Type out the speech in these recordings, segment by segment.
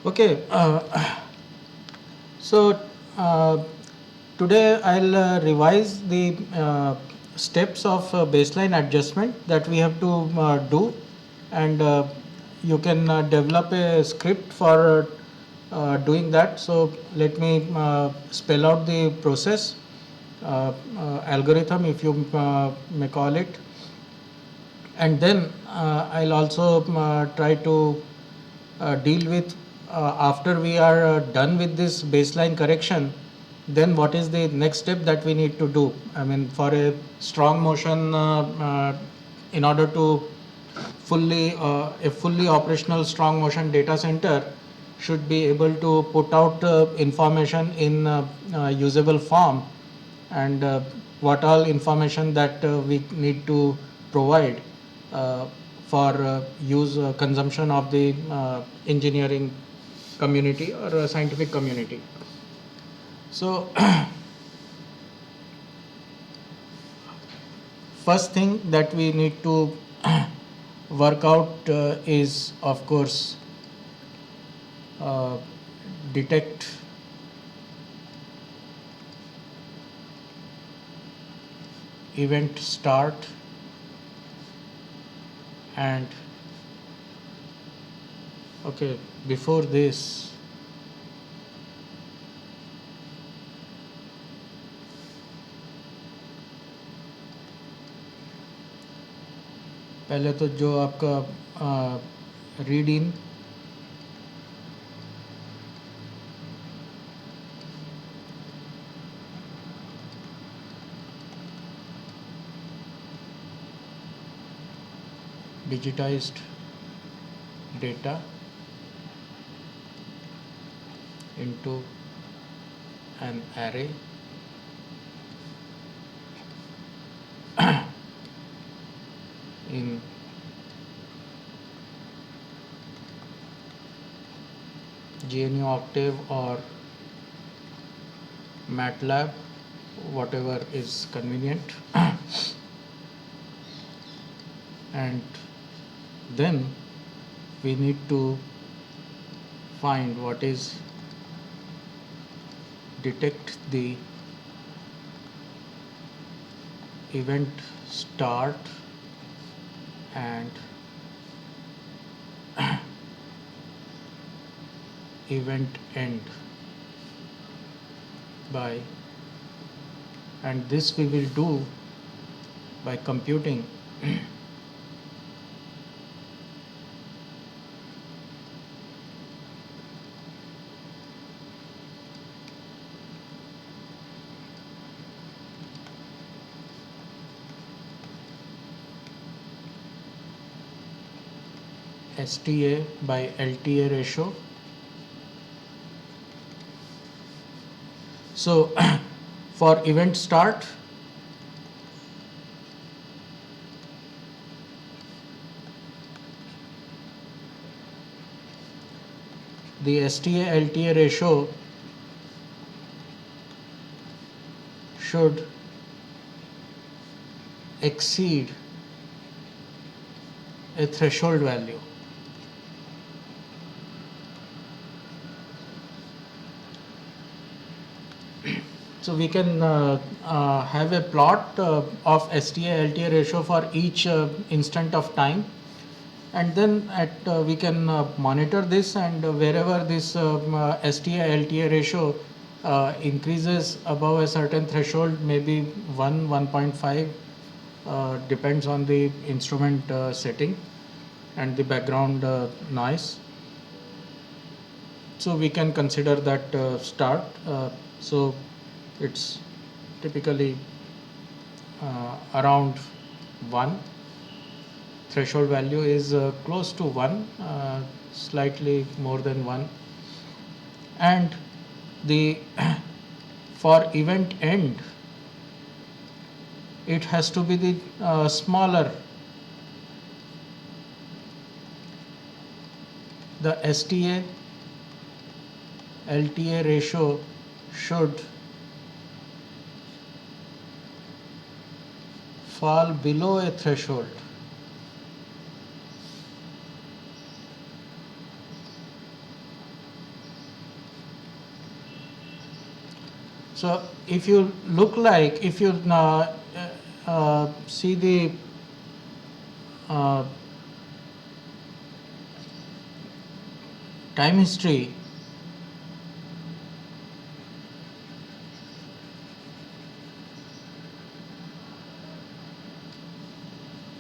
Okay, so uh, today I'll revise the steps of baseline adjustment that we have to do, and you can develop a script for doing that. So let me spell out the process, algorithm, if you may call it, and then I'll also try to deal with, after we are done with this baseline correction, then what is the next step that we need to do. I mean, for a strong motion, in order to a fully operational strong motion data center should be able to put out information in usable form, and what all information that we need to provide uh, for use consumption of the engineering community or scientific community. So first thing that we need to work out is, of course, uh, detect event start, and okay, before this, पहले तो जो आपका read in digitized data into an array in GNU Octave or MATLAB, whatever is convenient. And then we need to find what is detect the event start and event end by, and this we will do by computing STA by LTA ratio. So for event start, the STA LTA ratio should exceed a threshold value. So we can have a plot of STA LTA ratio for each instant of time, and then we can monitor this, and wherever this STA LTA ratio increases above a certain threshold, maybe 1.5, depends on the instrument setting and the background noise. So we can consider that start. So it's typically around 1. Threshold value is close to 1, slightly more than 1. And the for event end, it has to be the smaller. The STA LTA ratio should fall below a threshold. So if you look like, if you see the uh, time history,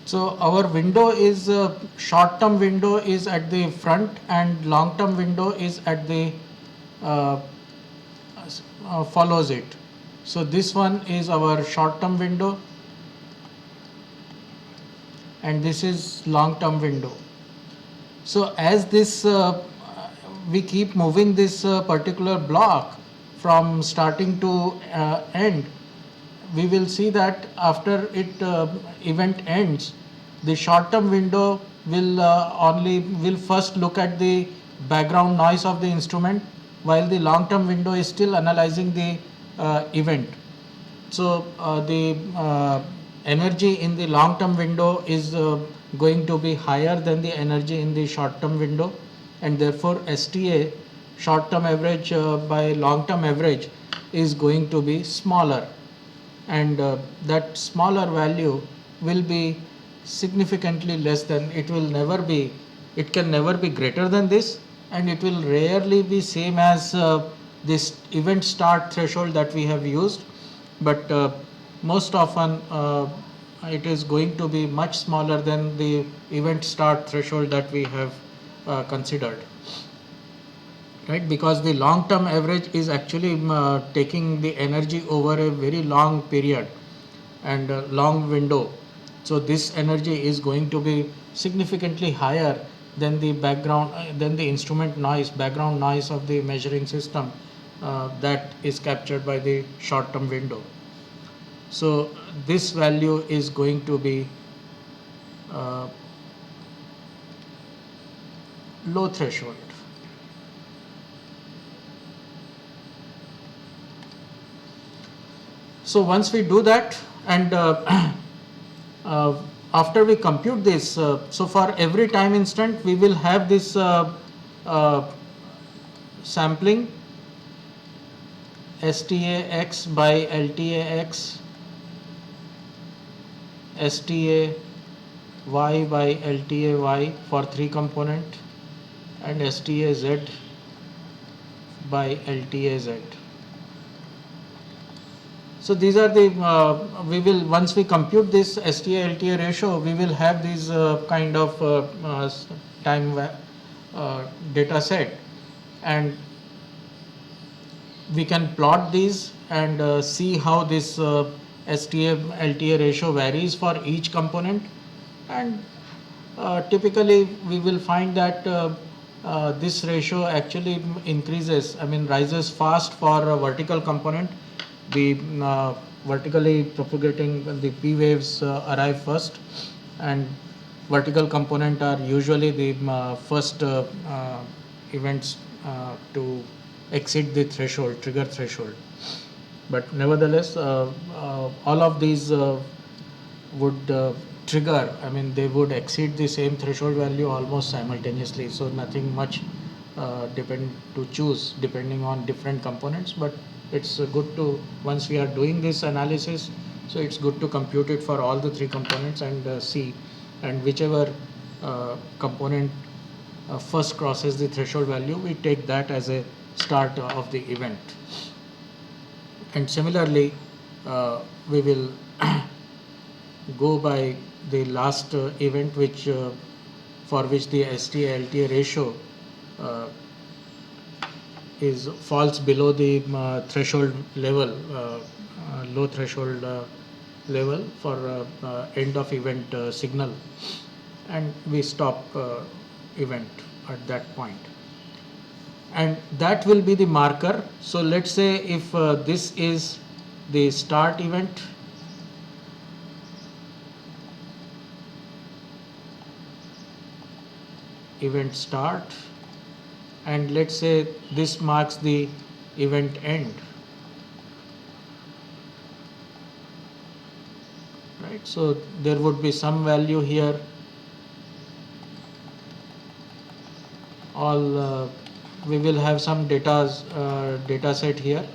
so our window is short-term window is at the front and long-term window is at the uh, follows it. So this one is our short-term window and this is long-term window. So as this we keep moving this particular block from starting to end, we will see that after it event ends, the short term window will only will first look at the background noise of the instrument, while the long term window is still analyzing the event. So the energy in the long term window is going to be higher than the energy in the short term window, and therefore STA, short term average by long term average, is going to be smaller, and that smaller value will be significantly less than, it will never be, it can never be greater than this, and it will rarely be same as this event start threshold that we have used, but most often it is going to be much smaller than the event start threshold that we have considered, right? Because the long term average is actually taking the energy over a very long period and long window. So this energy is going to be significantly higher than the background than the instrument noise, background noise of the measuring system that is captured by the short term window. So this value is going to be uh, low threshold. So once we do that, and after we compute this, so for every time instant we will have this uh, sampling STAX by LTAX, STA Y by LTA Y for 3 component, and STA Z by LTA Z. So these are the we will, once we compute this STA LTA ratio, we will have these kind of time data set, and we can plot these and see how this STA LTA ratio varies for each component, and typically we will find that this ratio actually increases, I mean rises fast for a vertical component. The vertically propagating the P waves arrive first, and vertical component are usually the first events to exceed the threshold, trigger threshold. But nevertheless, all of these would trigger, I mean, they would exceed the same threshold value almost simultaneously. So nothing much depend to choose depending on different components. But it's good to, once we are doing this analysis, so it's good to compute it for all the 3 components and see, and whichever component first crosses the threshold value, we take that as a start of the event. And similarly, we will go by the last event which for which the STA LTA ratio uh, is falls below the threshold level, low threshold level for end of event signal, and we stop event at that point, and that will be the marker. So let's say if this is the start event, event start, and let's say this marks the event end, right? So there would be some value here, all we will have some data set here.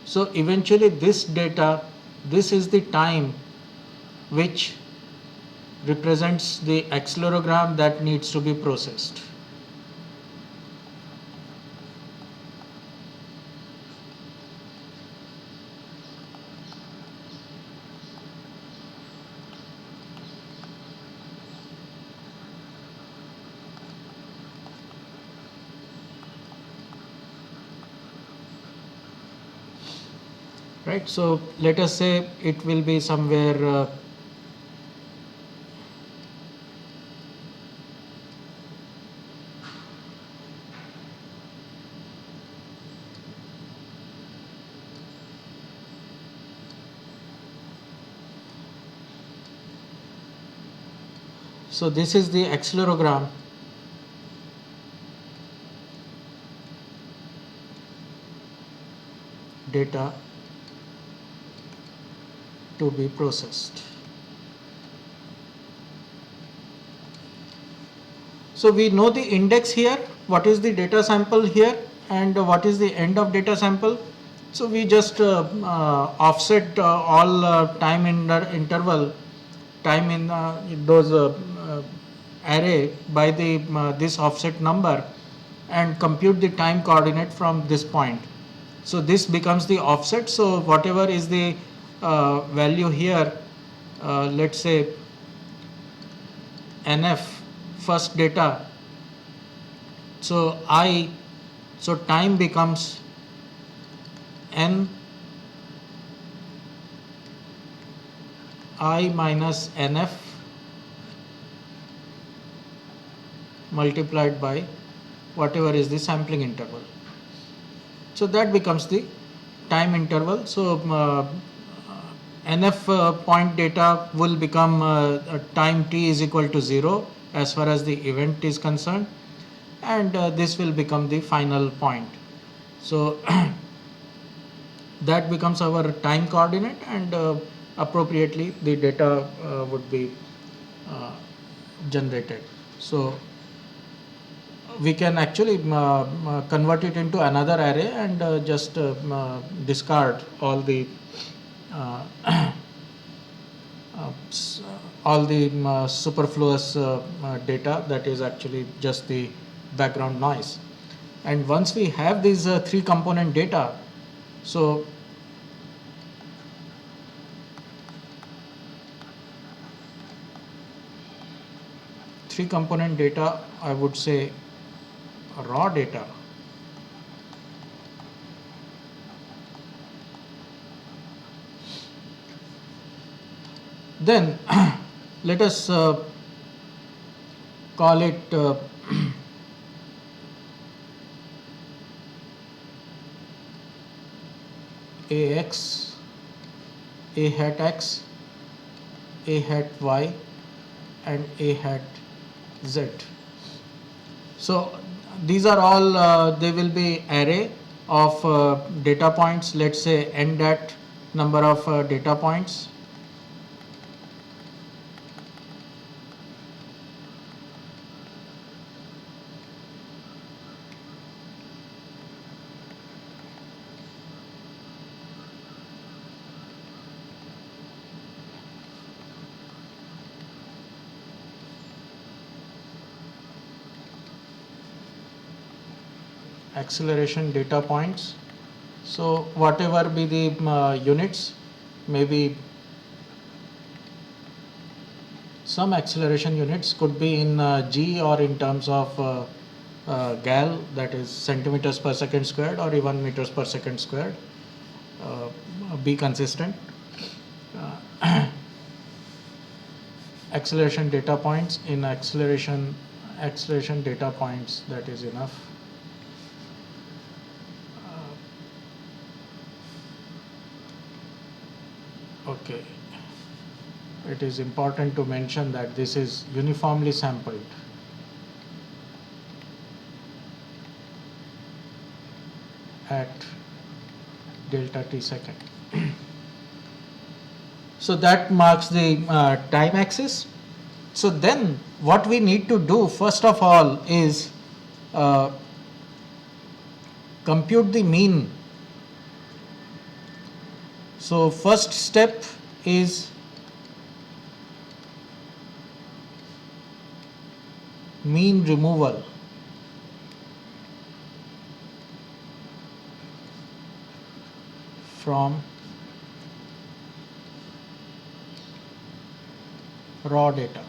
So eventually this data, this is the time which represents the accelerogram that needs to be processed. Right, so let us say it will be somewhere so this is the accelerogram data to be processed. So we know the index here, what is the data sample here, and what is the end of data sample. So we just offset all time interval, time in those array by the this offset number, and compute the time coordinate from this point. So this becomes the offset. So whatever is the value here, let's say NF first data. So so time becomes N I minus NF multiplied by whatever is the sampling interval. So that becomes the time interval. So NF point data will become time t is equal to 0 as far as the event is concerned, and this will become the final point. So that becomes our time coordinate, and appropriately the data would be generated. So we can actually convert it into another array and just discard all the uh, all the superfluous data that is actually just the background noise. And once we have these three component data, so three component data, I would say raw data, then let us call it AX, A hat X, A hat Y, and A hat Z. So these are all they will be array of data points. Let's say n dat number of data points. Acceleration data points. So whatever be the units, maybe some acceleration units could be in G or in terms of gal, that is centimeters per second squared, or even meters per second squared. Be consistent. Acceleration data points in acceleration data points, that is enough. Okay, it is important to mention that this is uniformly sampled. At delta t second. So that marks the time axis. So then what we need to do first of all is compute the mean So first step is mean removal. From raw data.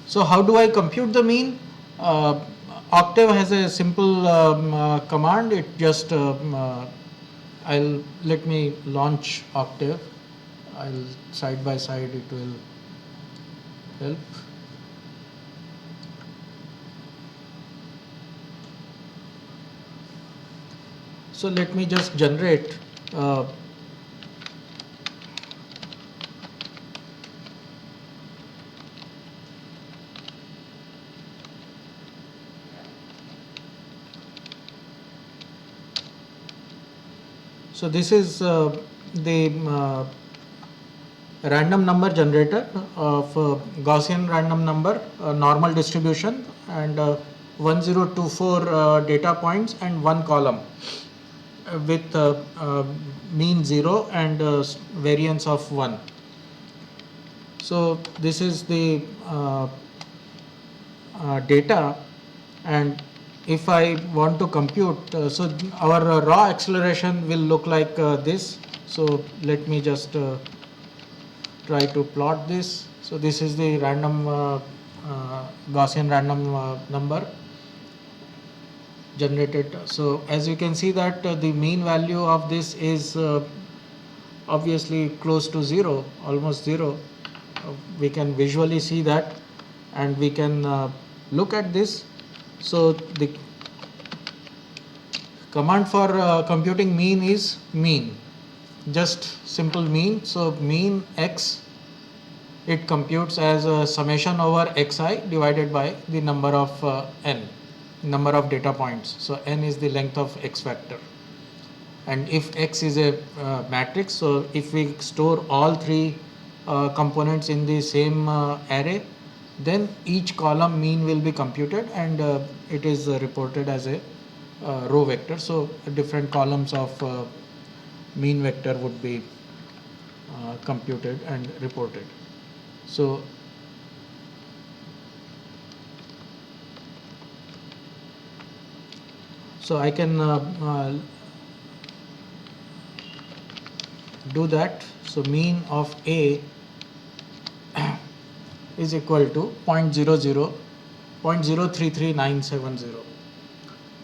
So how do I compute the mean? Octave has a simple command. It just let me launch Octave. I'll side by side. It will help. So let me just generate. So this is the random number generator of Gaussian random number normal distribution, and 1024 data points and one column with mean 0 and variance of 1. So this is the data, and if I want to compute, so our raw acceleration will look like this. So let me just try to plot this. So this is the random Gaussian random number generated. So as you can see that the mean value of this is obviously close to 0, almost 0. We can visually see that, and we can look at this. So the command for computing mean is mean, just simple mean. So mean x, it computes as a summation over xi divided by the number of n, number of data points. So n is the length of x vector, and if x is a matrix, so if we store all three components in the same array, then each column mean will be computed, and it is reported as a row vector. So different columns of mean vector would be computed and reported. So I can do that. So mean of A is equal to 0.0033970.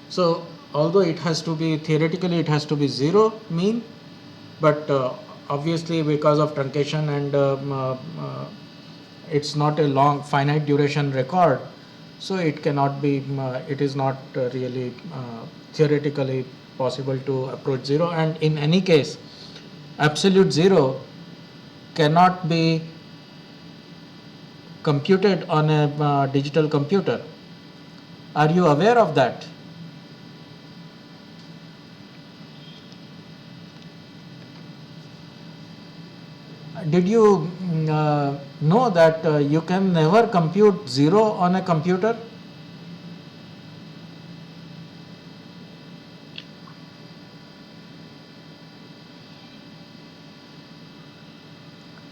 So although it has to be, theoretically it has to be 0 mean, but obviously because of truncation and it's not a long finite duration record, so it cannot be, it is not really theoretically possible to approach 0, and in any case absolute 0 cannot be computed on a digital computer. Are you aware of that? Did you know that you can never compute 0 on a computer?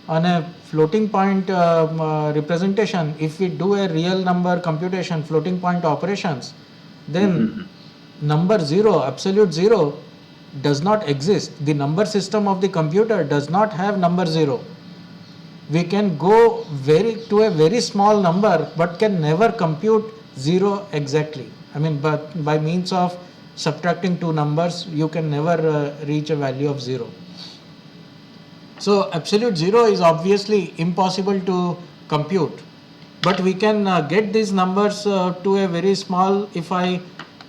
On a floating point representation, if we do a real number computation, floating point operations, then number 0, absolute 0, does not exist. The number system of the computer does not have number 0. We can go to a very small number, but can never compute 0 exactly. I mean, but by means of subtracting two numbers, you can never reach a value of 0. So absolute 0 is obviously impossible to compute, but we can get these numbers to a very small if I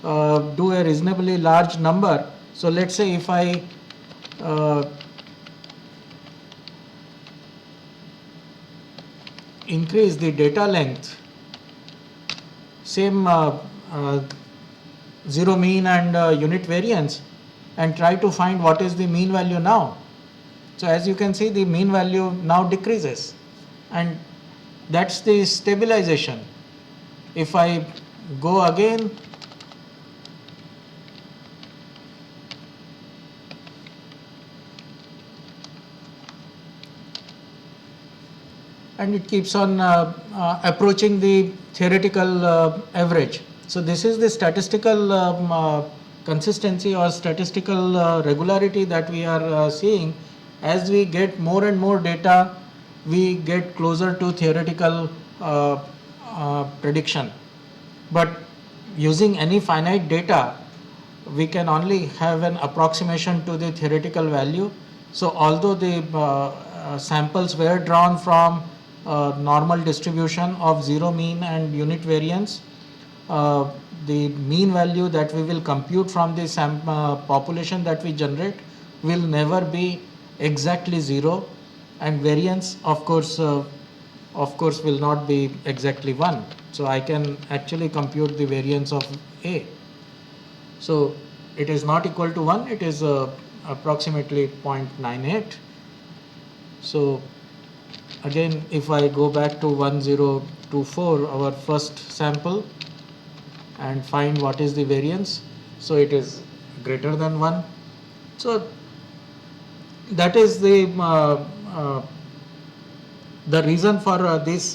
do a reasonably large number. So let's say if I increase the data length, same 0 mean and unit variance, and try to find what is the mean value now. So as you can see, the mean value now decreases, and that's the stabilization. If I go again and it keeps on approaching the theoretical average. So this is the statistical consistency or statistical regularity that we are seeing. As we get more and more data, we get closer to theoretical prediction. But using any finite data, we can only have an approximation to the theoretical value. So although the samples were drawn from normal distribution of zero mean and unit variance, the mean value that we will compute from the population that we generate will never be exactly zero, and variance of course will not be exactly 1. So I can actually compute the variance of A. So it is not equal to 1, it is approximately 0.98. So again, if I go back to 1024, our first sample, and find what is the variance, so it is greater than 1. So that is the reason for these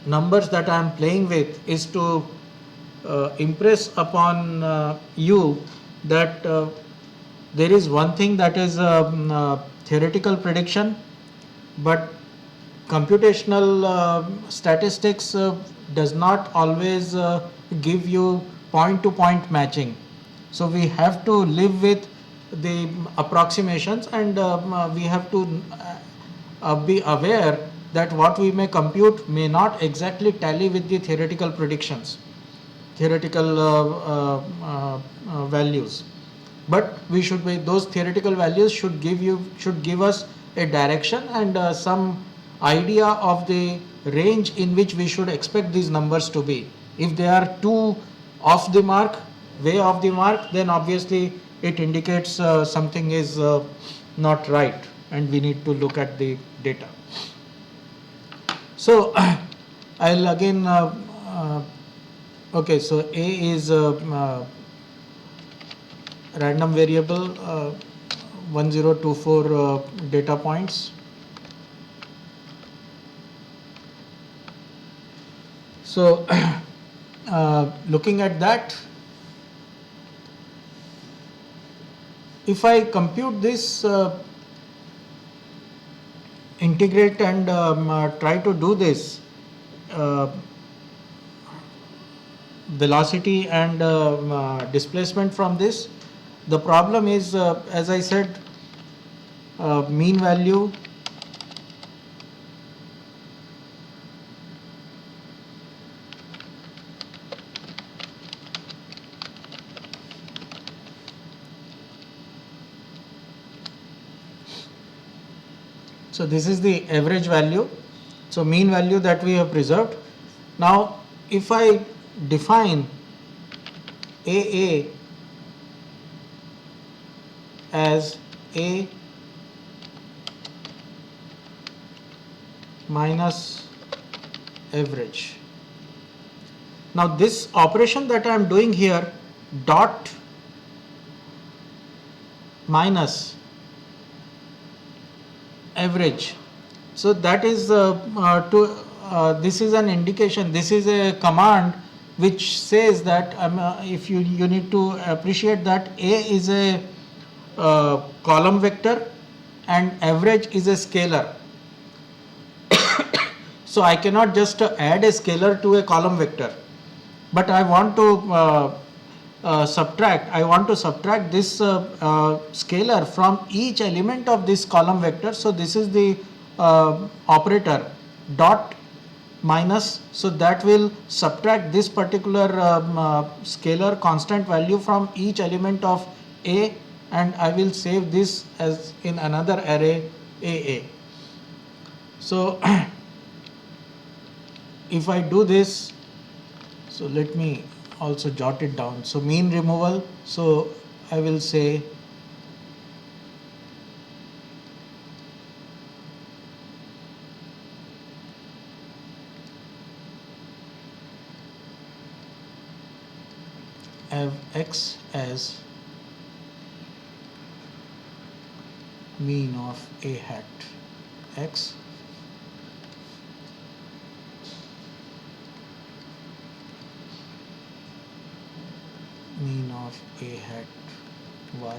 numbers that I am playing with, is to impress upon you that there is one thing that is theoretical prediction, but computational statistics does not always give you point to point matching. So we have to live with the approximations, and we have to be aware that what we may compute may not exactly tally with the theoretical predictions, theoretical values. But we should be, those theoretical values should give us a direction and some idea of the range in which we should expect these numbers to be. If they are too off the mark, way off the mark, then obviously it indicates something is not right, and we need to look at the data. So I'll again okay, so A is random variable, 1024 data points. So looking at that, if I compute this, integrate and try to do this velocity and displacement from this, the problem is, as I said, mean value so this is the average value, so mean value that we have preserved. Now if I define AA as A minus average. Now this operation that I am doing here, dot minus average, so that is this is an indication, this is a command which says that if you need to appreciate that A is a column vector and average is a scalar. So I cannot just add a scalar to a column vector, but I want to subtract this scalar from each element of this column vector. So this is the operator dot minus, so that will subtract this particular scalar constant value from each element of A, and I will save this as in another array AA. So if I do this, so let me also jot it down. So mean removal, so I will say have X as mean of A hat, X of a hat y.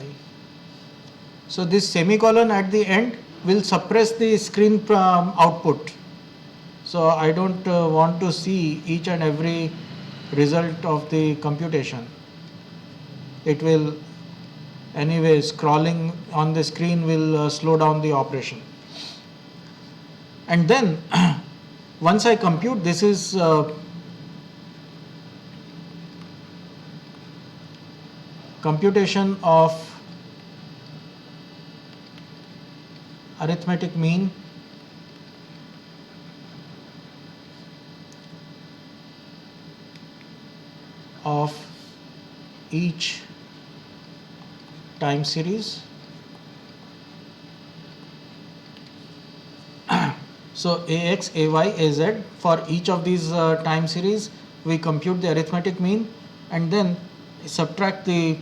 So this semicolon at the end will suppress the screen output. So I don't want to see each and every result of the computation. It will anyway, scrolling on the screen will slow down the operation. And then once I compute, this is computation of arithmetic mean of each time series. So AX, AY, AZ, for each of these time series, we compute the arithmetic mean and then subtract the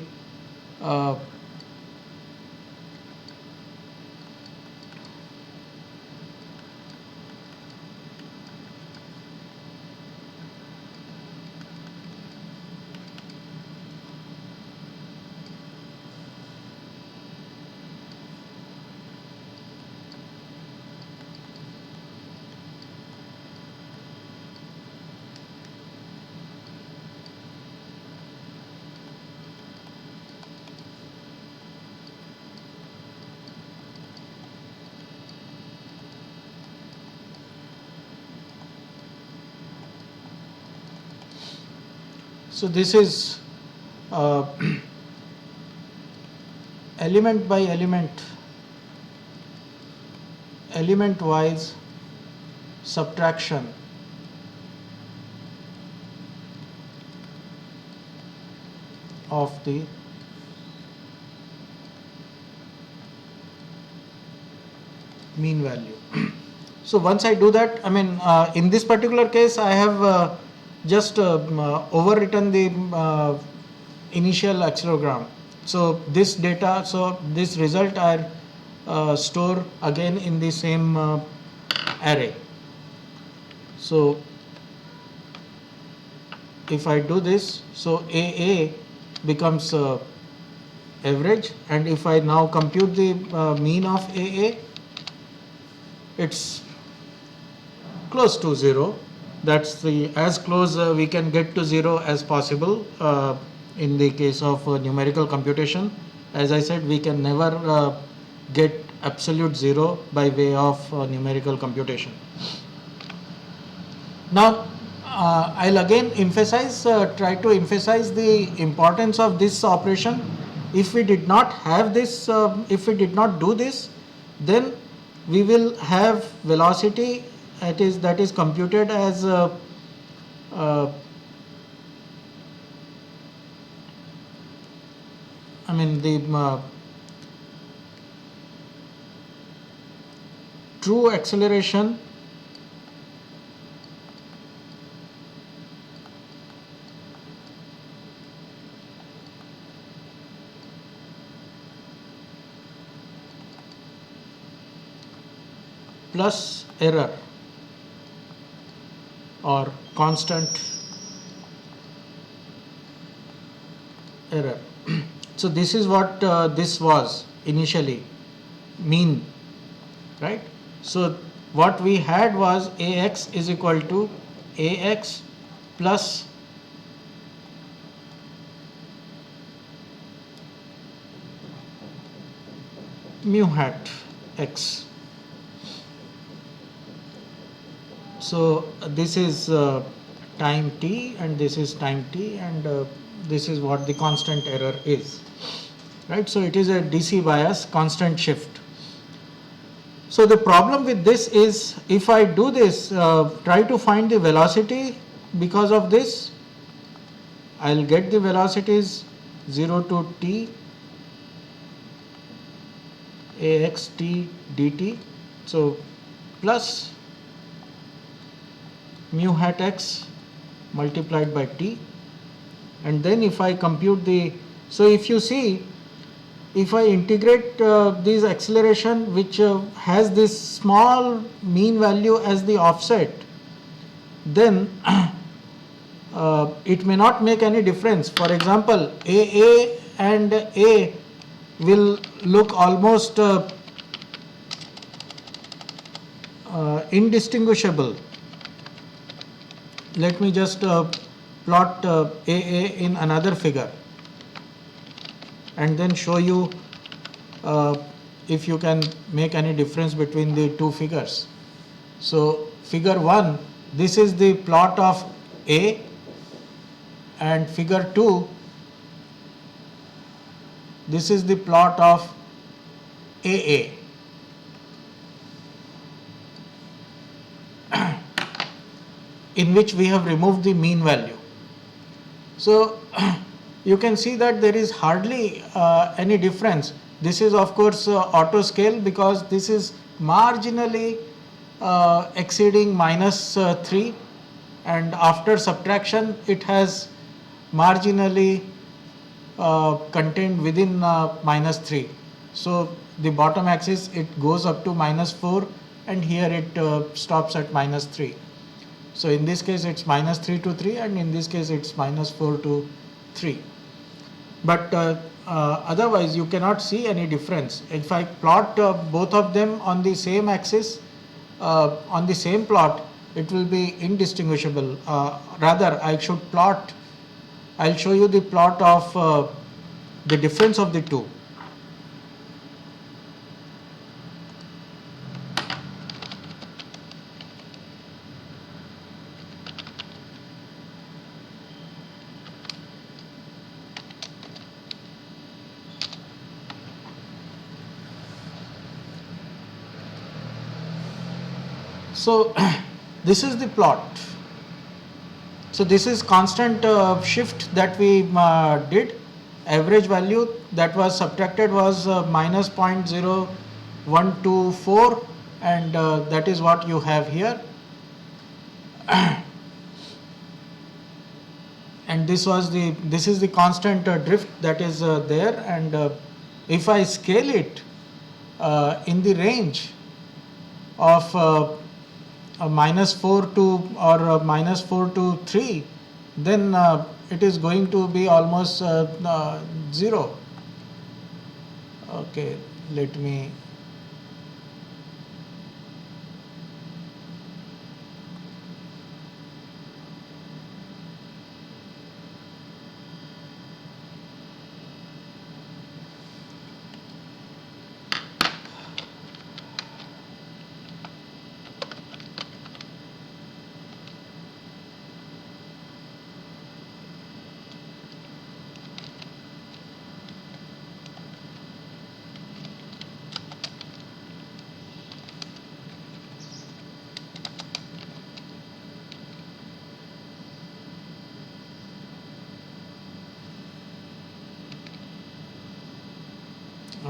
so this is element by element, element wise subtraction of the mean value. So once I do that, I mean in this particular case I have just overwritten the initial accelerogram. So this data, so this result I store again in the same array. So if I do this, so AA becomes average, and if I now compute the mean of AA, it's close to 0. That's the as close we can get to 0 as possible in the case of numerical computation. As I said, we can never get absolute 0 by way of numerical computation. Now I'll again emphasize, try to emphasize the importance of this operation. If we did not have this, if we did not do this, then we will have velocity that is computed as I mean the true acceleration plus error or constant error. So this is what this was initially, mean, right? So what we had was AX is equal to AX plus mu hat X. So this is time t and this is time t, and this is what the constant error is, right? So it is a DC bias constant shift. So the problem with this is, if I do this, try to find the velocity because of this, I'll get the velocities 0 to t ax t dt, so plus mu hat x multiplied by t, and then if I compute the, so if you see, if I integrate this acceleration which has this small mean value as the offset, then it may not make any difference. For example, AA and A will look almost indistinguishable. Let me just plot AA in another figure and then show you if you can make any difference between the two figures. So figure 1, this is the plot of A, and figure 2, this is the plot of AA. In which we have removed the mean value. So you can see that there is hardly any difference. This is of course auto scale because this is marginally exceeding minus 3, and after subtraction it has marginally contained within minus 3. So the bottom axis, it goes up to minus 4, and here it stops at minus 3. So in this case it's minus 3 to 3, and in this case it's minus 4 to 3. But otherwise you cannot see any difference. If I plot both of them on the same axis, on the same plot, it will be indistinguishable. Rather, I'll show you the plot of the difference of the two. So this is the plot. So this is constant shift that we did. Average value that was subtracted was minus 0.0124, and that is what you have here. And this is the constant drift that is there, and if I scale it in the range of minus 4 to minus 4 to 3, then it is going to be almost 0. Okay, let me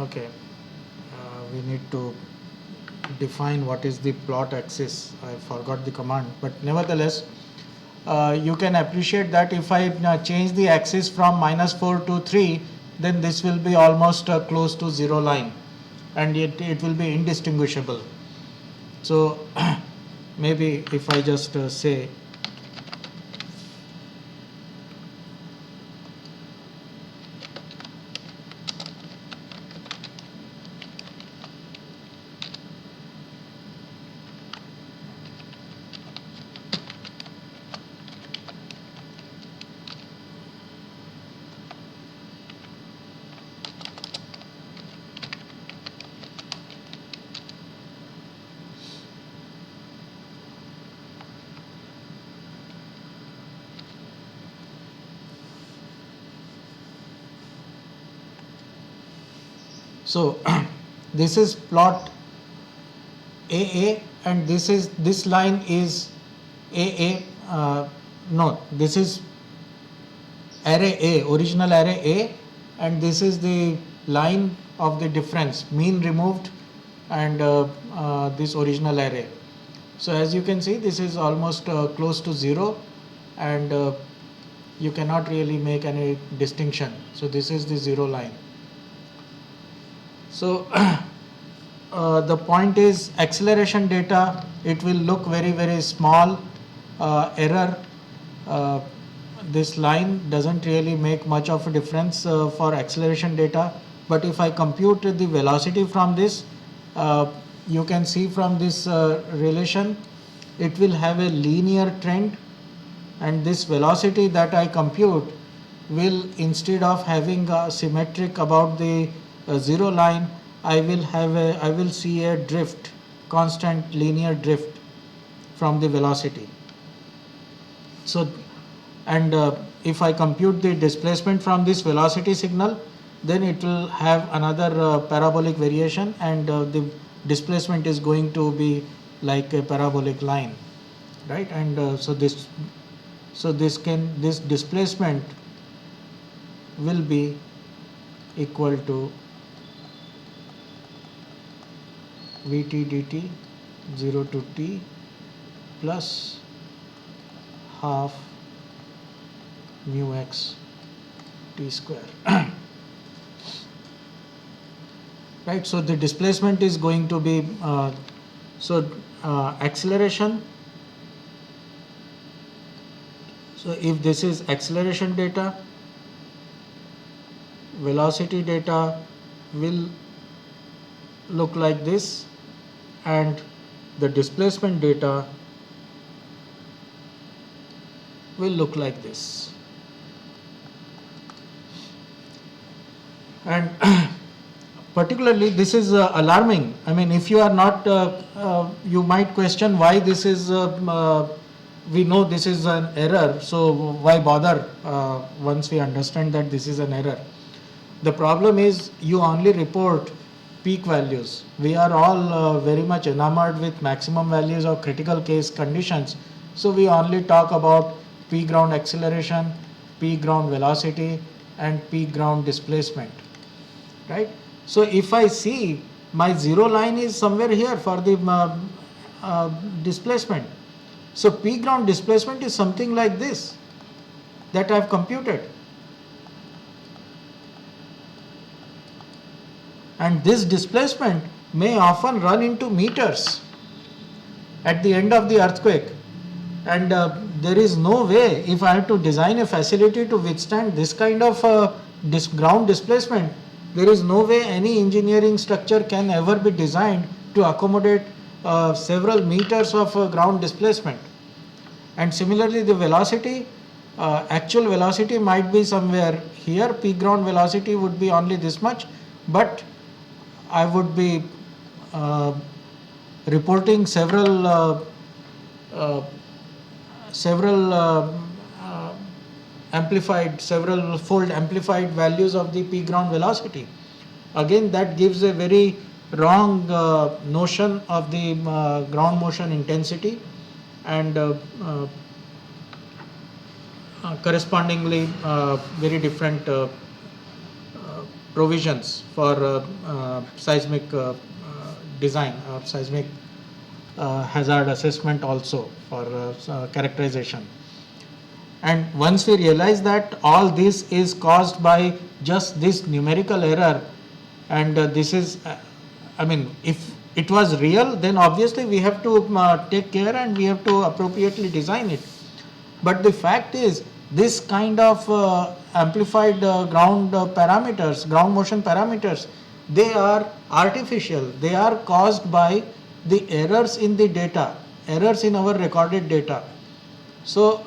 okay, we need to define what is the plot axis. I forgot the command, but nevertheless you can appreciate that if I change the axis from minus 4 to 3, then this will be almost close to 0 line, and it will be indistinguishable. So maybe if I just say so this is plot AA, and this line is AA. No, this is array A, original array A, and this is the line of the difference, mean removed, and this original array. So as you can see, this is almost close to 0, and you cannot really make any distinction. So this is the 0 line. So the point is, acceleration data, it will look very, very small error this line doesn't really make much of a difference for acceleration data, but if I compute the velocity from this, you can see from this relation it will have a linear trend, and this velocity that I compute will, instead of having a symmetric about the zero line, I will see a drift, constant linear drift from the velocity. So, and if I compute the displacement from this velocity signal, then it will have another parabolic variation, and the displacement is going to be like a parabolic line, right? And this displacement will be equal to Vt dt 0 to t plus half mu x t square. Right, so the displacement is going to be acceleration. So if this is acceleration data, velocity data will look like this, and the displacement data will look like this. And particularly this is alarming. I mean, if you are not, you might question why this is, we know this is an error, so why bother once we understand that this is an error. The problem is you only report peak values. We are all very much enamored with maximum values or critical case conditions. So we only talk about peak ground acceleration, peak ground velocity, and peak ground displacement, right? So if I see my zero line is somewhere here for the displacement. So peak ground displacement is something like this that I have computed. And this displacement may often run into meters at the end of the earthquake. And there is no way, if I have to design a facility to withstand this kind of ground displacement, there is no way any engineering structure can ever be designed to accommodate several meters of ground displacement. And similarly, the velocity, actual velocity might be somewhere here, peak ground velocity would be only this much, but I would be reporting several several fold amplified values of the peak ground velocity. Again, that gives a very wrong notion of the ground motion intensity, and correspondingly very different provisions for seismic design or seismic hazard assessment also for characterization. And once we realize that all this is caused by just this numerical error, and this is, I mean, if it was real, then obviously we have to take care and we have to appropriately design it. But the fact is, this kind of amplified ground parameters, ground motion parameters, they are artificial. They are caused by the errors in the data, errors in our recorded data. So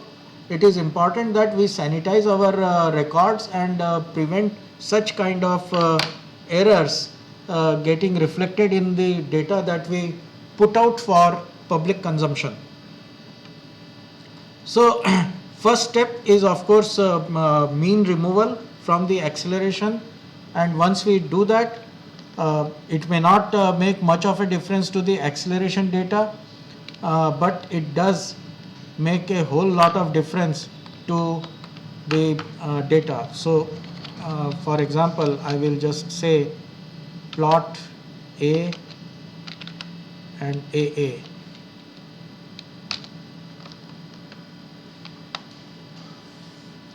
it is important that we sanitize our records and prevent such kind of errors getting reflected in the data that we put out for public consumption. So first step is, of course, mean removal from the acceleration, and once we do that, it may not make much of a difference to the acceleration data, but it does make a whole lot of difference to the data. So for example, I will just say plot A and AA.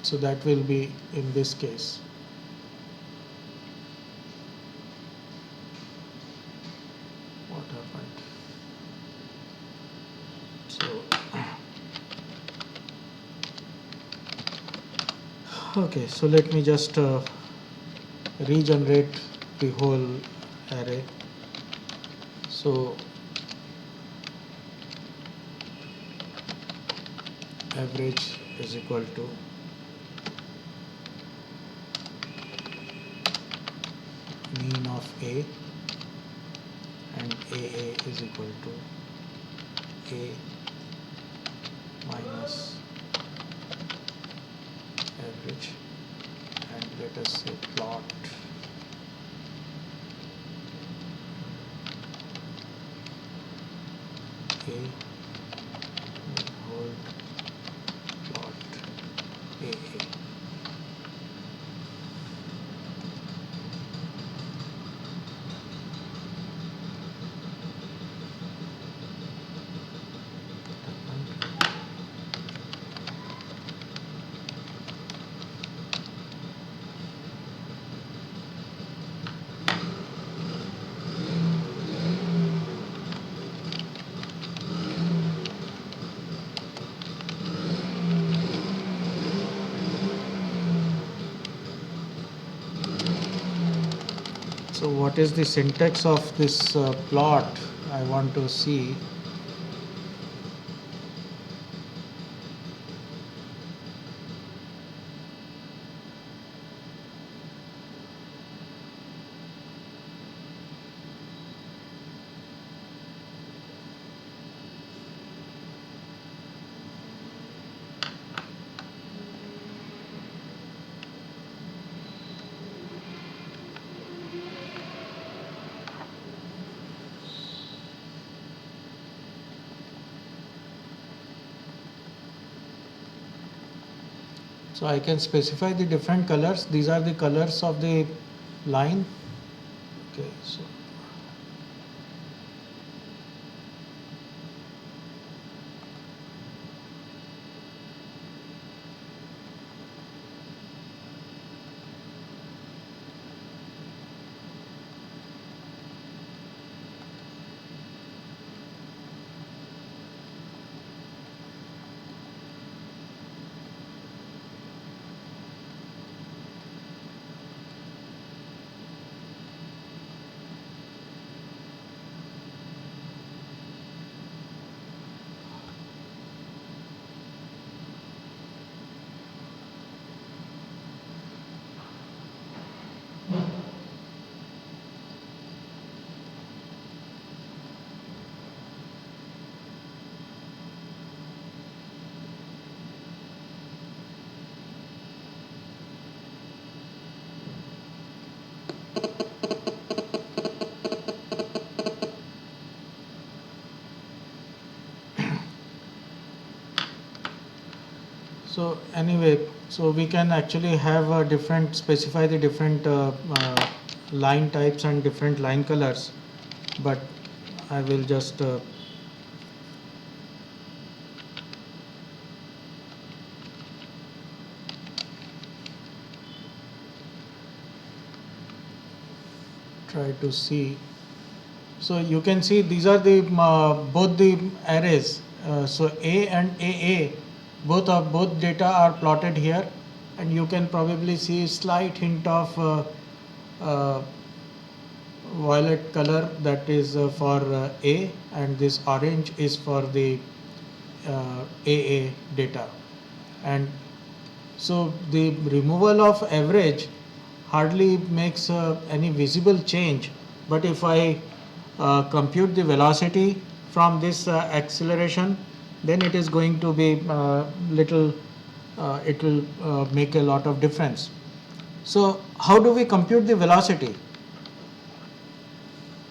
So that will be in this case. What happened? So Okay, so let me just regenerate the whole array. So average is equal to mean of A, and AA is equal to A minus average, and let us say plot A will hold plot AA. So what is the syntax of this plot? I want to see. So I can specify the different colors. These are the colors of the line. Okay, so so anyway, so we can actually have a different, specify the different line types and different line colors, but I will just try to see. So you can see these are the both the arrays. So A and AA, both data are plotted here, and you can probably see slight hint of uh, violet color, that is for A, and this orange is for the AA data. And so the removal of average hardly makes any visible change, but if I compute the velocity from this acceleration, then it is going to be little, it will make a lot of difference. So how do we compute the velocity?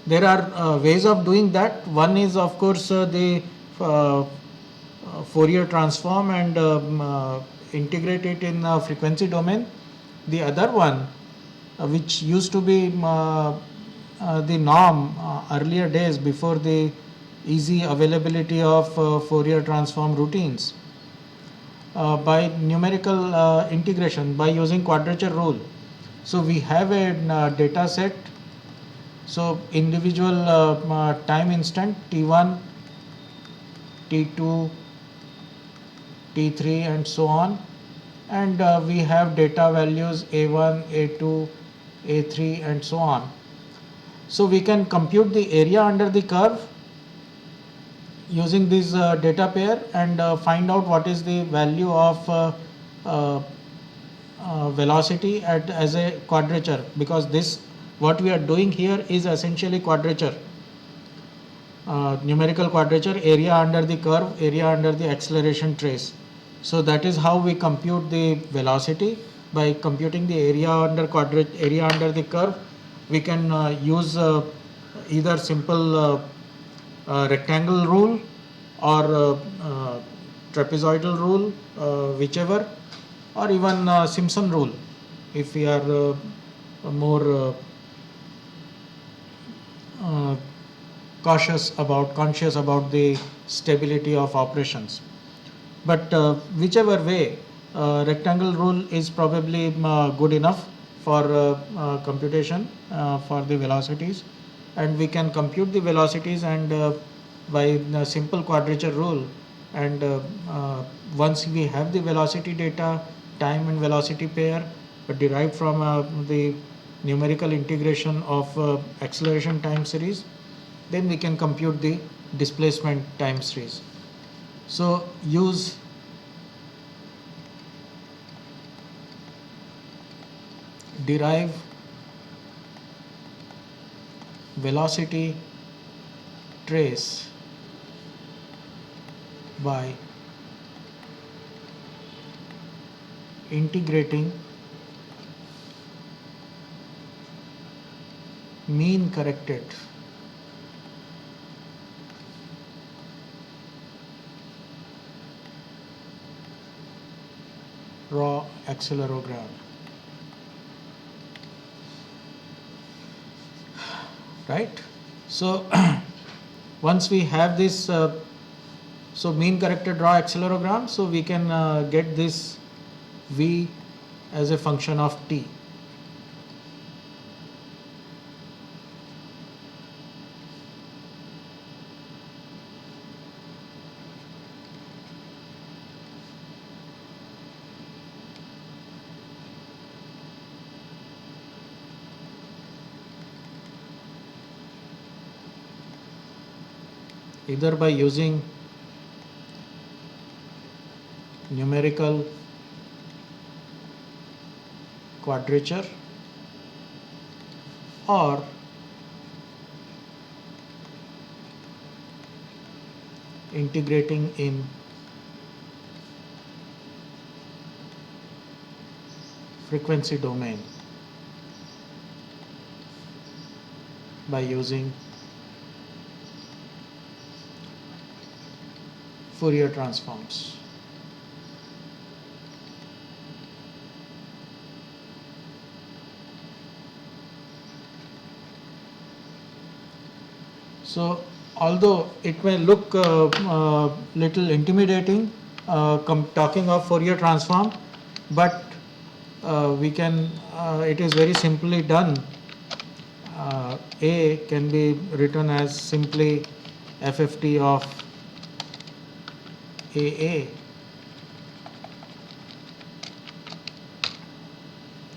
There are ways of doing that. One is, of course, the Fourier transform and integrate it in frequency domain. The other one, which used to be the norm earlier days before the easy availability of Fourier transform routines, by numerical integration by using quadrature rule. So we have a data set. So individual time instant t1, t2, t3 and so on, and we have data values A1, A2, A3 and so on. So we can compute the area under the curve using this data pair and find out what is the value of uh, velocity as a quadrature, because this what we are doing here is essentially quadrature, numerical quadrature, area under the curve, area under the acceleration trace. So that is how we compute the velocity. By computing the area under the curve, we can use either simple rectangle rule or trapezoidal rule, whichever, or even Simpson rule if we are more uh, conscious about the stability of operations. But whichever way, rectangle rule is probably good enough for computation for the velocities, and we can compute the velocities and by the simple quadrature rule. And once we have the velocity data, time and velocity pair derived from the numerical integration of acceleration time series, then we can compute the displacement time series. So use derive velocity trace by integrating mean corrected raw accelerogram. Right? So once we have this so mean corrected raw accelerogram, so we can get this v as a function of t. Either by using numerical quadrature or integrating in frequency domain by using Fourier transforms. So although it may look little intimidating talking of Fourier transform, but we can it is very simply done. A can be written as simply FFT of AA.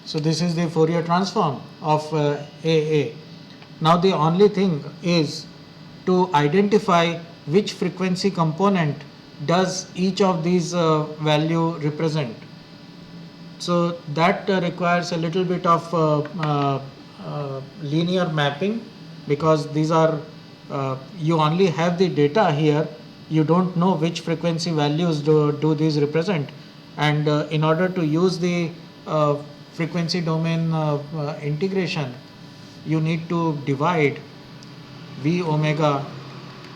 So this is the Fourier transform of AA. Now the only thing is to identify which frequency component does each of these value represent. So that requires a little bit of linear mapping, because these are you only have the data here, you don't know which frequency values do these represent, and in order to use the frequency domain integration, you need to divide V omega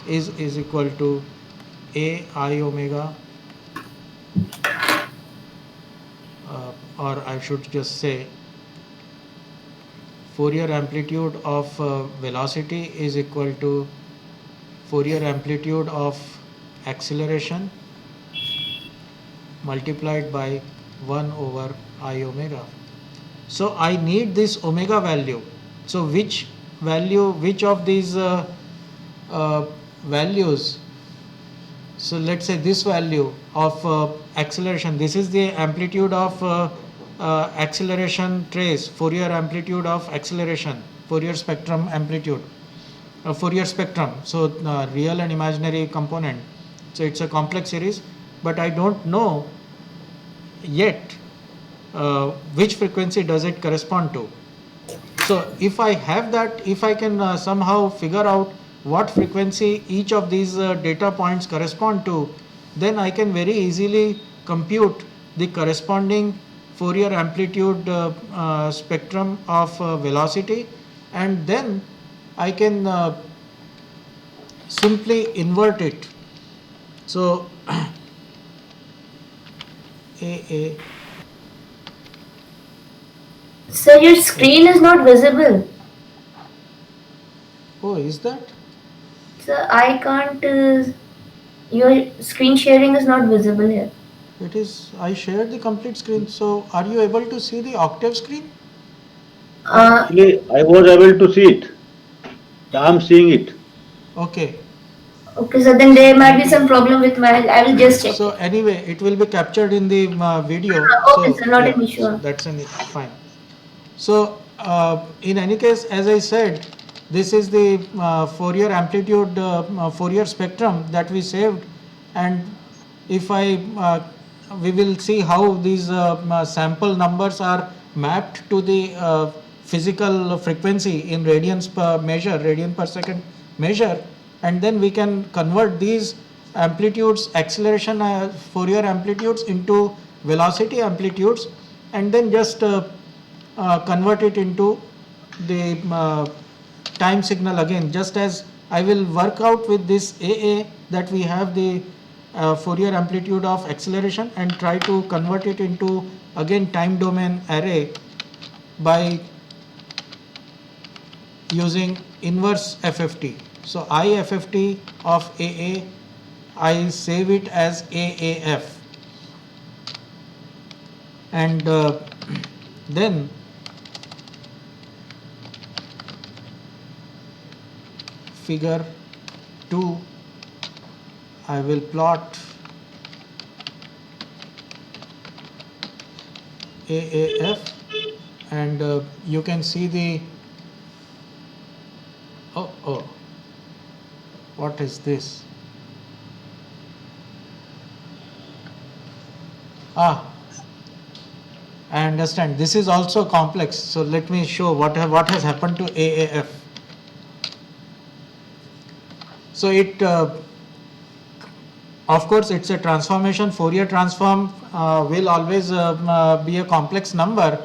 is equal to A I omega, or I should just say Fourier amplitude of velocity is equal to Fourier amplitude of acceleration multiplied by 1 over I omega. So I need this omega value. So which of these values, So let's say this value of acceleration, this is the amplitude of acceleration trace, Fourier amplitude of acceleration, Fourier spectrum amplitude, Fourier spectrum. So real and imaginary component. So it's a complex series, but I don't know yet which frequency does it correspond to. So if I have that, if I can somehow figure out what frequency each of these data points correspond to, then I can very easily compute the corresponding Fourier amplitude spectrum of velocity, and then I can simply invert it. So a So your screen is not visible. oh, is that? So I can't. Your screen sharing is not visible here. It is, I shared the complete screen. So are you able to see the Octave screen? Uh, Actually, I was able to see it. I'm seeing it. Okay. okay, so then there might be some problem with my. I will just check So it. anyway, it will be captured in the video. Okay, So so not yeah, an so issue. that's fine. So in any case, as I said, this is the Fourier amplitude, Fourier spectrum that we saved, and if I we will see how these sample numbers are mapped to the physical frequency in radians per measure, radian per second measure, and then we can convert these amplitudes, acceleration Fourier amplitudes into velocity amplitudes, and then just convert it into the time signal again, just as I will work out with this AA that we have the Fourier amplitude of acceleration, and try to convert it into again time domain array by using inverse FFT. So IFFT of AA, I save it as AAF, and then figure 2, I will plot AAF, and you can see the oh, what is this? Ah, I understand. This is also complex. So let me show what has happened to AAF. So it of course it's a transformation. Fourier transform will always be a complex number.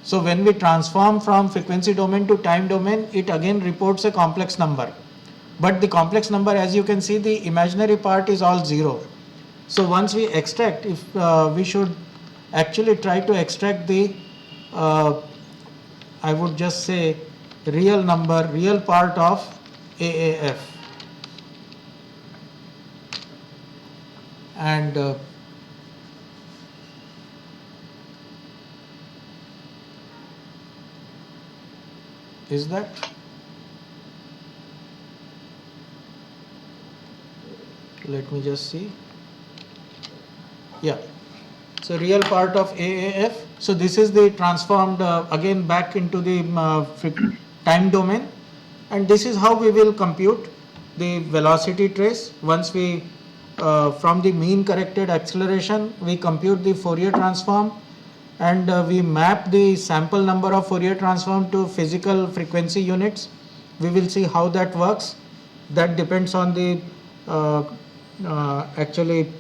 So when we transform from frequency domain to time domain, it again reports a complex number. But the complex number, as you can see, the imaginary part is all 0. So once we extract, if we should actually try to extract the, I would just say, real number, real part of AAF. And is that? Let me just see. Yeah. So real part of AAF. So this is the transformed again back into the time domain, and this is how we will compute the velocity trace. Once we from the mean corrected acceleration, we compute the Fourier transform, and we map the sample number of Fourier transform to physical frequency units. We will see how that works. That depends on the actually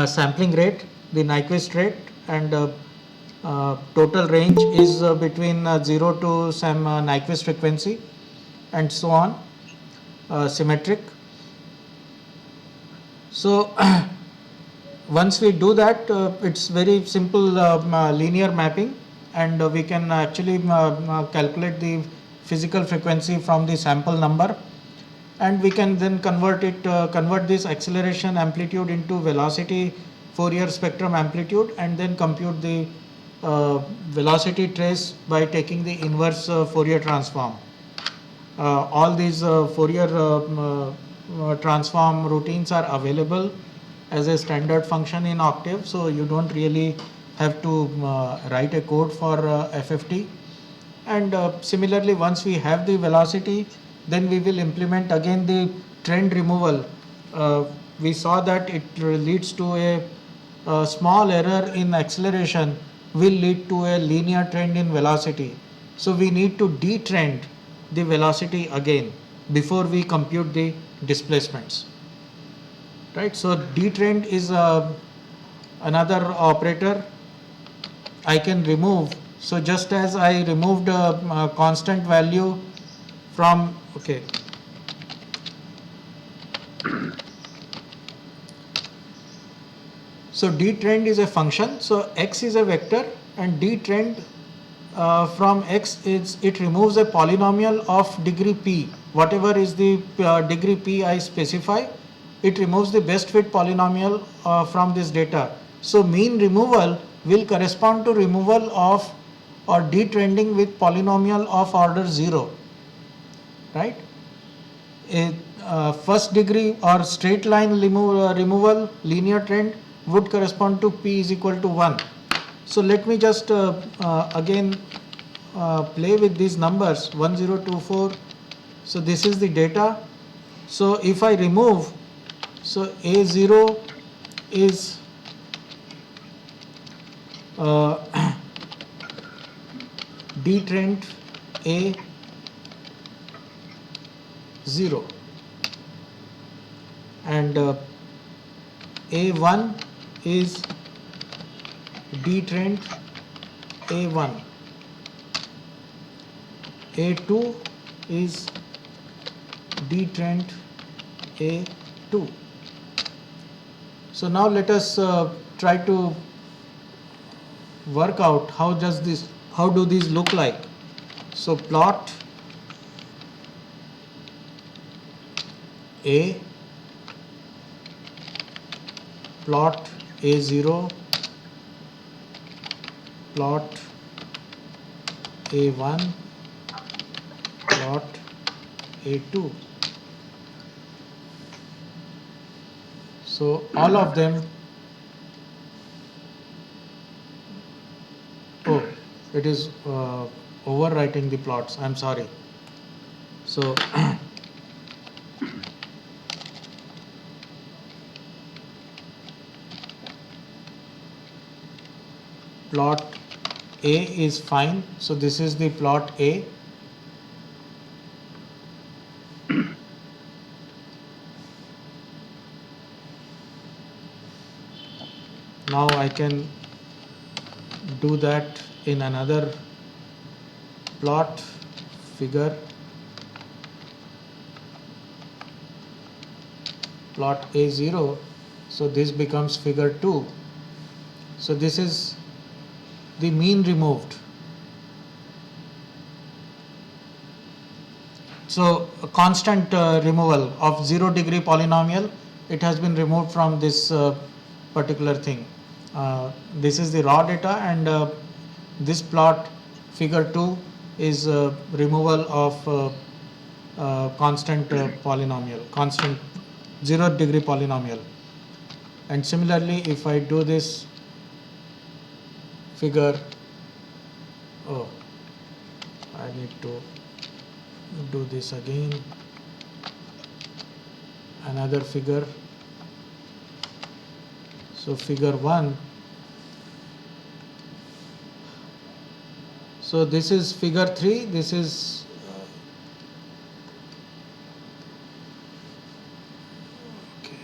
sampling rate, the Nyquist rate, and total range is between 0 to some Nyquist frequency, and so on, symmetric. So once we do that, it's very simple linear mapping, and we can actually calculate the physical frequency from the sample number, and we can then convert this acceleration amplitude into velocity Fourier spectrum amplitude, and then compute the velocity trace by taking the inverse Fourier transform. All these Fourier transform routines are available as a standard function in Octave, so you don't really have to write a code for FFT. And similarly, once we have the velocity, then we will implement again the trend removal. We saw that it leads to a small error in acceleration will lead to a linear trend in velocity. So we need to detrend the velocity again before we compute the displacements. Right? So detrend is another operator I can remove. So just as I removed a constant value from, okay. So dtrend is a function. So x is a vector and dtrend from x is, it removes a polynomial of degree p. Whatever is the degree p I specify, it removes the best fit polynomial from this data. So mean removal will correspond to removal of or detrending with polynomial of order 0, right? First degree or straight line removal linear trend would correspond to p is equal to 1. So let me just again play with these numbers 1024. So this is the data. So if I remove, so A0 is detrend A0 and A1 is detrend A1, A2 is detrend A2. So now let us try to work out how do these look like. So plot A, plot A0, plot A1, plot A2. So all of them, oh, it is overwriting the plots, I'm sorry. So plot A is fine. So this is the plot A. Now I can do that in another plot figure. Plot A0. So this becomes figure 2. So this is the mean removed. So a constant removal of 0 degree polynomial, it has been removed from this particular thing. This is the raw data, and this plot figure 2 is removal of constant polynomial, constant 0 degree polynomial. And similarly, if I do this figure, oh, I need to do this again, another figure. So figure 1. So this is figure 3. This is okay.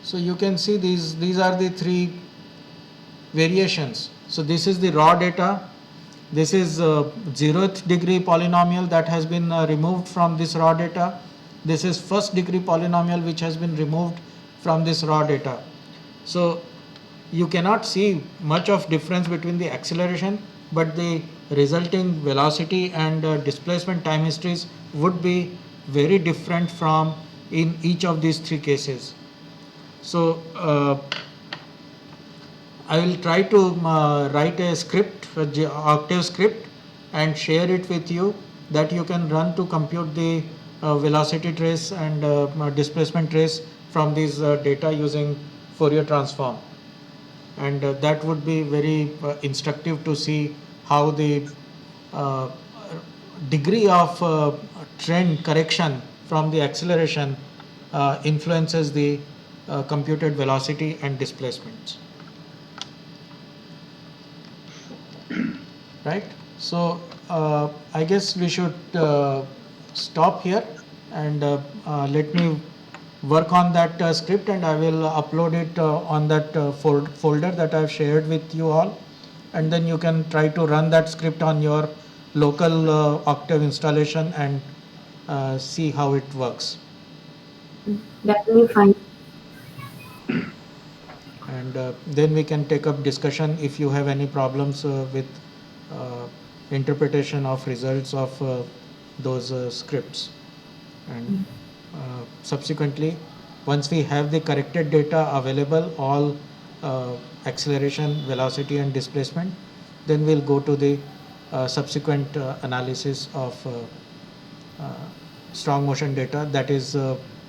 So you can see these are the 3 variations. So this is the raw data. This is 0th degree polynomial that has been removed from this raw data. This is first degree polynomial which has been removed from this raw data. So you cannot see much of difference between the acceleration, but the resulting velocity and displacement time histories would be very different from in each of these 3 cases. So I will try to write a script, Octave script, and share it with you that you can run to compute the velocity trace and displacement trace from these data using Fourier transform. And that would be very instructive to see how the uh, degree of trend correction from the acceleration influences the computed velocity and displacements. Right? So I guess we should stop here, and let me work on that script, and I will upload it on that folder that I've shared with you all, and then you can try to run that script on your local Octave installation and see how it works. That will be fine. And then we can take up discussion if you have any problems with uh, interpretation of results of those scripts. And subsequently, once we have the corrected data available, all acceleration, velocity and displacement, then we'll go to the subsequent analysis of strong motion data. That is,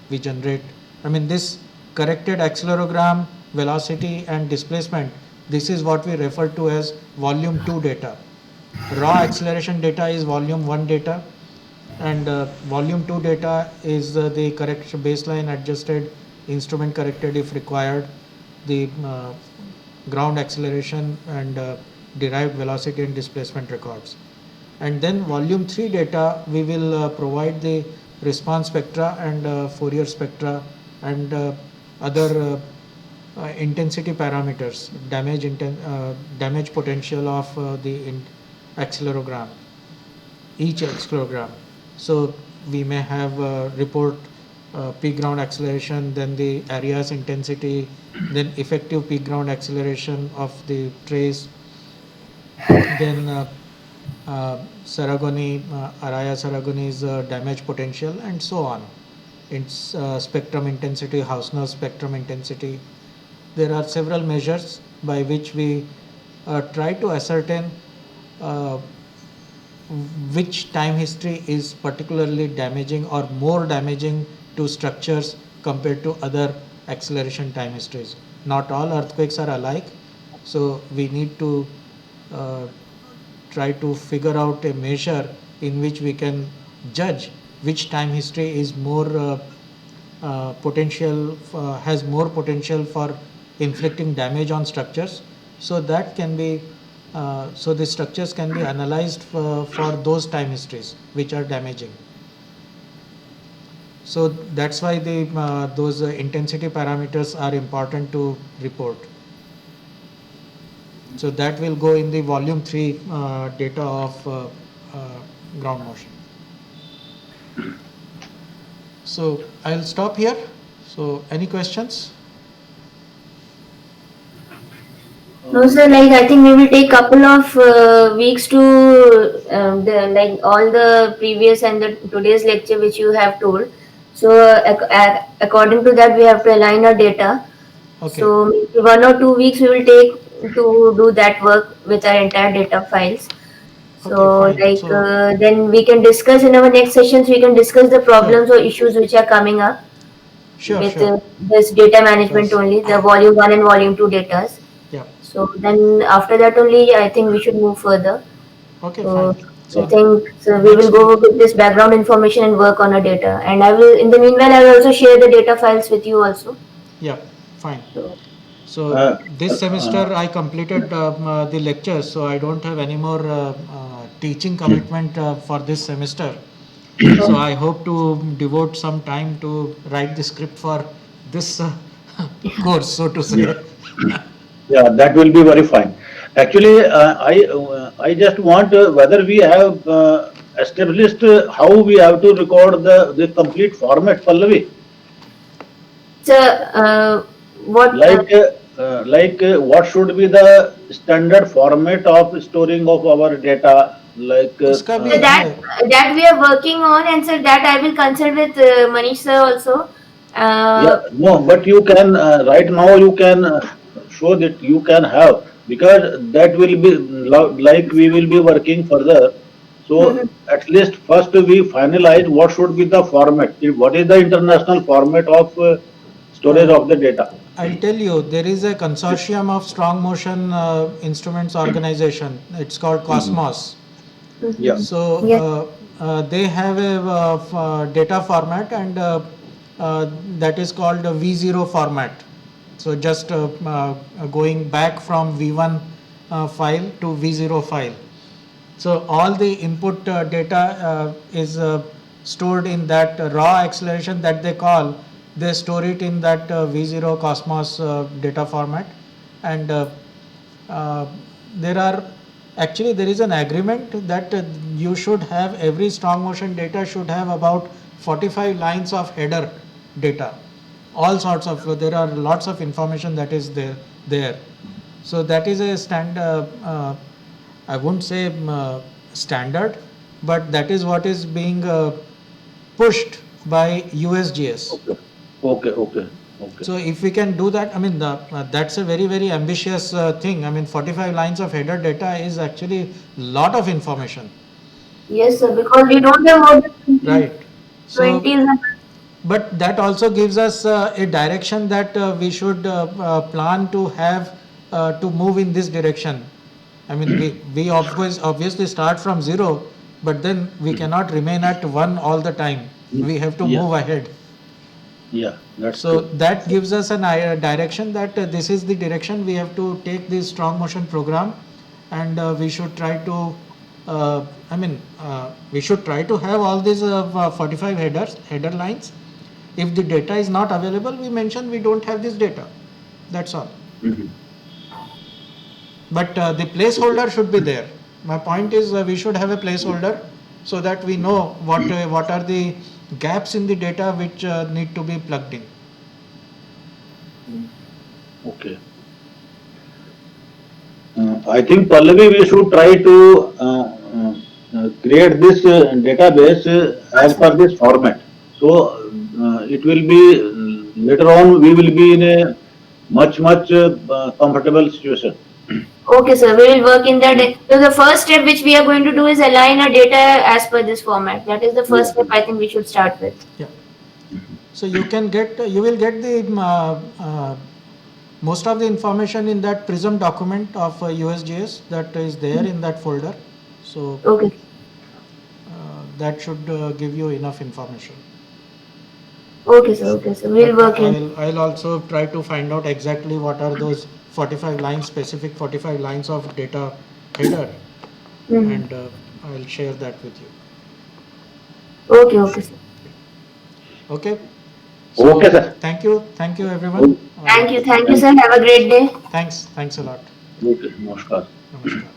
we generate, this corrected accelerogram, velocity and displacement, this is what we refer to as volume 2 data. Raw acceleration data is volume 1 data, and volume 2 data is the correct baseline adjusted, instrument corrected if required, the ground acceleration and derived velocity and displacement records. And then volume 3 data, we will provide the response spectra and Fourier spectra and other intensity parameters, damage potential of the accelerogram, each accelerogram. So we may have report peak ground acceleration, then the area's intensity, then effective peak ground acceleration of the trace, then Araya-Saragoni's damage potential, and so on. Its spectrum intensity, Hausner's spectrum intensity. There are several measures by which we try to ascertain which time history is particularly damaging or more damaging to structures compared to other acceleration time histories. Not all earthquakes are alike, so we need to try to figure out a measure in which we can judge which time history is more has more potential for inflicting damage on structures. So that can be so the structures can be analyzed for those time histories which are damaging. So that's why those intensity parameters are important to report. So that will go in the volume 3 data of ground motion. So I'll stop here. So any questions? No, sir. I think we will take couple of weeks to all the previous and the today's lecture which you have told. So according to that, we have to align our data. Okay. So maybe 1 or 2 weeks we will take to do that work with our entire data files. So Okay, fine. then we can discuss in our next sessions. We can discuss the problems or issues which are coming up with Sure. this data management Because only, the volume 1 and volume 2 datas. yeah. So then after that only, I think we should move further. Okay, So fine. I So think we will next go week. with this background information and work on our data. And I will, in the meanwhile, I will also share the data files with you also. Yeah, fine. So So Uh, this semester uh, I completed the lectures, so I don't have any more teaching commitment for this semester. So I hope to devote some time to write the script for this course, so to say. yeah, yeah, that will be very fine. Actually, I just want whether we have established how we have to record the complete format, Pallavi. so what? What should be the standard format of storing of our data? उसका भी So that है. that we are working on, and so that I will consult with Manish sir also. Yeah, no, but you can right now you can so that you can have, because that will be like we will be working further. So Mhm. at least first we finalize what should be the format. What is the international format of storage Uh, of the data? I'll tell you, there is a consortium of strong motion instruments organization. It's called Mhm. Cosmos. Yeah. Mhm. So Yes. they have a data format, and that is called a V0 format. So just going back from V1 file to V0 file. So all the input data is stored in that raw acceleration that they call. They store it in that V0 Cosmos data format, and uh, there are actually there is an agreement that you should have every strong motion data should have about 45 lines of header data. All sorts of there are lots of information that is there. So that is a I wouldn't say standard, but that is what is being pushed by USGS. Okay. Okay. Okay. Okay. So if we can do that, I mean, that's a very ambitious thing. I mean, 45 lines of header data is actually lot of information, Yes, sir. Because we don't have more than right? 20. So, but that also gives us a direction that we should plan to have to move in this direction. I mean, we obviously start from zero, but then we Mhm. cannot remain at one all the time. We have to Yeah. move ahead. Yeah. That's So true. that gives us an direction that this is the direction we have to take this strong motion program, and we should try to, we should try to have all these 45 header lines. If the data is not available, we mention we don't have this data. That's all. Mhm. But the Okay. placeholder should be there. My point is we should have a placeholder so that we know what are the gaps in the data which need to be plugged in. Okay. I think Pallavi, we should try to create this database as per this format. So it will be later on we will be in a much comfortable situation. Okay, sir. We will work in that. So the first step which we are going to do is align our data as per this format. That is the Yeah. first step I think we should start with. Yeah. So you will get the most of the information in that Prism document of USGS that is there in that folder. So Okay. that should give you enough information. Okay, sir. Okay, sir. We'll But work in. I'll also try to find out exactly what are those 45 lines, specific 45 lines of data header, Mhm. and I'll share that with you. Okay, okay, sir. Okay. So Okay, sir. thank you everyone. Thank you, Thank sir. Have a great day. Thanks a lot. you. Okay. Namaskar. Namaskar.